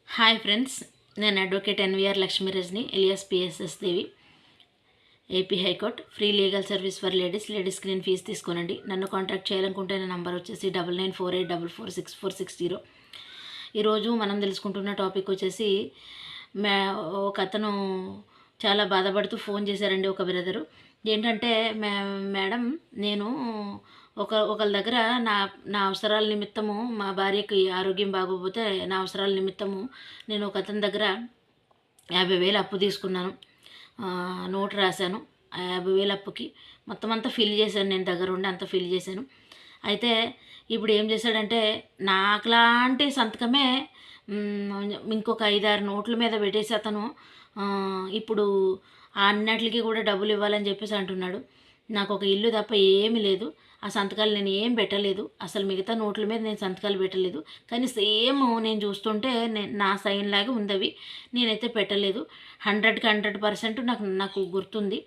Hi friends, నేను advocate NVR Lakshmi Rajani alias PSS Devi, AP high court. Free legal service for ladies screen fees తీసుకోనండి. నన్ను contact చేయాలనుకుంటే నా number వచ్చేసి 9948444640. ఈరోజు మనం తెలుసుకుంటున్న టాపిక్ వచ్చేసి ఒక అతను చాలా బాధపడుతూ ఫోన్ చేశారండి. ఒక బ్రదరు ఏంటంటే, మేడం నేను ఒకళ్ళ దగ్గర నా నా అవసరాల నిమిత్తము, మా భార్యకి ఆరోగ్యం బాగోకపోతే నా అవసరాల నిమిత్తము నేను ఒక అతని దగ్గర 50,000 అప్పు తీసుకున్నాను. నోటు రాశాను. ఆ 50,000 అప్పుకి మొత్తం అంతా ఫిల్ చేశాను. నేను దగ్గర ఉండి అంతా ఫిల్ చేశాను. అయితే ఇప్పుడు ఏం చేశాడంటే, నాకులాంటి సంతకమే ఇంకొక 5-6 నోట్ల మీద పెట్టేసి అతను ఇప్పుడు అన్నిటికి కూడా డబ్బులు ఇవ్వాలని చెప్పేసి అంటున్నాడు. నాకు ఒక ఇల్లు తప్ప ఏమీ లేదు. ఆ సంతకాలు నేను ఏం పెట్టలేదు. అసలు మిగతా నోట్ల మీద నేను సంతకాలు పెట్టలేదు. కానీ సేమ్ నేను చూస్తుంటే నా సైన్ లాగా ఉంది అవి. నేనైతే పెట్టలేదు. 100కి 100% నాకు గుర్తుంది.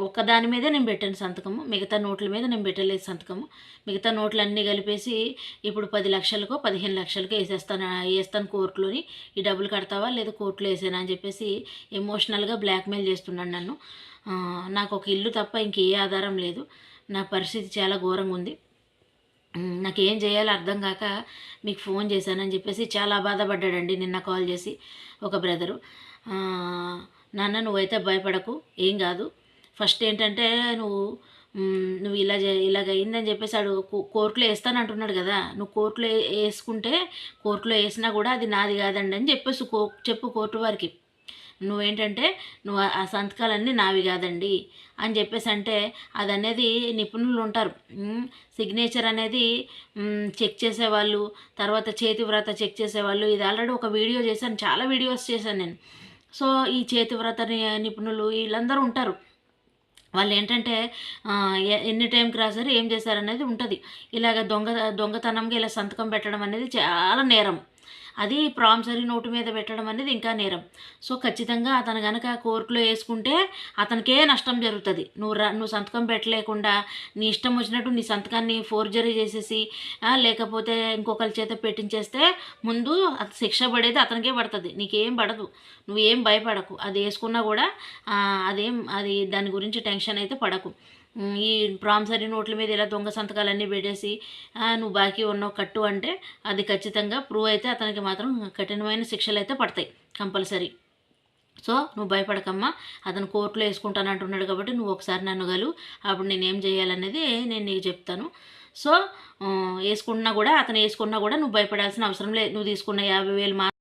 ఒక్కదాని మీదే నేను పెట్టాను సంతకము. మిగతా నోట్ల మీద నేను పెట్టలేదు సంతకము. మిగతా నోట్లన్నీ కలిపేసి ఇప్పుడు 10 లక్షలకో 15 లక్షలకో వేస్తాను కోర్టులోని. ఈ డబ్బులు కడతావా లేదా కోర్టులో వేసానా అని చెప్పేసి ఎమోషనల్గా బ్లాక్మెయిల్ చేస్తున్నాడు నన్ను. నాకు ఒక ఇల్లు తప్ప ఇంకే ఆధారం లేదు. నా పరిస్థితి చాలా ఘోరంగా ఉంది. నాకేం చేయాలో అర్థం కాక మీకు ఫోన్ చేశానని చెప్పేసి చాలా బాధపడ్డాడండి నిన్న కాల్ చేసి ఒక బ్రదరు. నాన్న, నువ్వైతే భయపడకు, ఏం కాదు. ఫస్ట్ ఏంటంటే, నువ్వు ఇలాగ అయిందని చెప్పేసి కోర్టులో వేస్తాను అంటున్నాడు కదా. నువ్వు కోర్టులో వేసుకుంటే, కోర్టులో వేసినా కూడా అది నాది కాదండి అని చెప్పేసి చెప్పు కోర్టు వారికి. నువ్వేంటంటే, నువ్వు ఆ సంతకాలన్నీ నావి కాదండి అని చెప్పేసి అంటే, అది అనేది నిపుణులు ఉంటారు. సిగ్నేచర్ అనేది చెక్ చేసేవాళ్ళు, తర్వాత చేతి వ్రాత చెక్ చేసేవాళ్ళు. ఇది ఆల్రెడీ ఒక వీడియో చేశాను, చాలా వీడియోస్ చేశాను నేను. సో ఈ చేతి వ్రాత నిపుణులు వీళ్ళందరూ ఉంటారు. వాళ్ళు ఏంటంటే, ఎన్ని టైంకి రాశారు, ఏం చేశారనేది ఉంటుంది. ఇలాగ దొంగతనంగా ఇలా సంతకం పెట్టడం అనేది చాలా నేరం. అది ప్రామిసరీ నోటు మీద పెట్టడం అనేది ఇంకా నేరం. సో ఖచ్చితంగా అతను కనుక కోర్టులో వేసుకుంటే అతనికే నష్టం జరుగుతుంది. నువ్వు సంతకం పెట్టలేకుండా నీ ఇష్టం వచ్చినట్టు నీ సంతకాన్ని ఫోర్జరీ చేసేసి లేకపోతే ఇంకొకరి చేత పెట్టించేస్తే ముందు శిక్ష పడేది అతనికే పడుతుంది, నీకేం పడదు. నువ్వేం భయపడకు. అది వేసుకున్నా కూడా అది దాని గురించి టెన్షన్ అయితే పడకు. ఈ ప్రామిసరీ నోట్ల మీద ఇలా దొంగ సంతకాలన్నీ పెట్టేసి నువ్వు బాకీ ఉన్నావు కట్టు అంటే అది ఖచ్చితంగా ప్రూవ్ అయితే అతనికి మాత్రం కఠినమైన శిక్షలు అయితే పడతాయి కంపల్సరీ. సో నువ్వు భయపడకమ్మా. అతను కోర్టులో వేసుకుంటాను అంటున్నాడు కాబట్టి నువ్వు ఒకసారి నన్ను అప్పుడు నేనేం చేయాలనేది నేను నీకు చెప్తాను. సో అతను వేసుకున్నా కూడా నువ్వు భయపడాల్సిన అవసరం లేదు. నువ్వు తీసుకున్న 50,000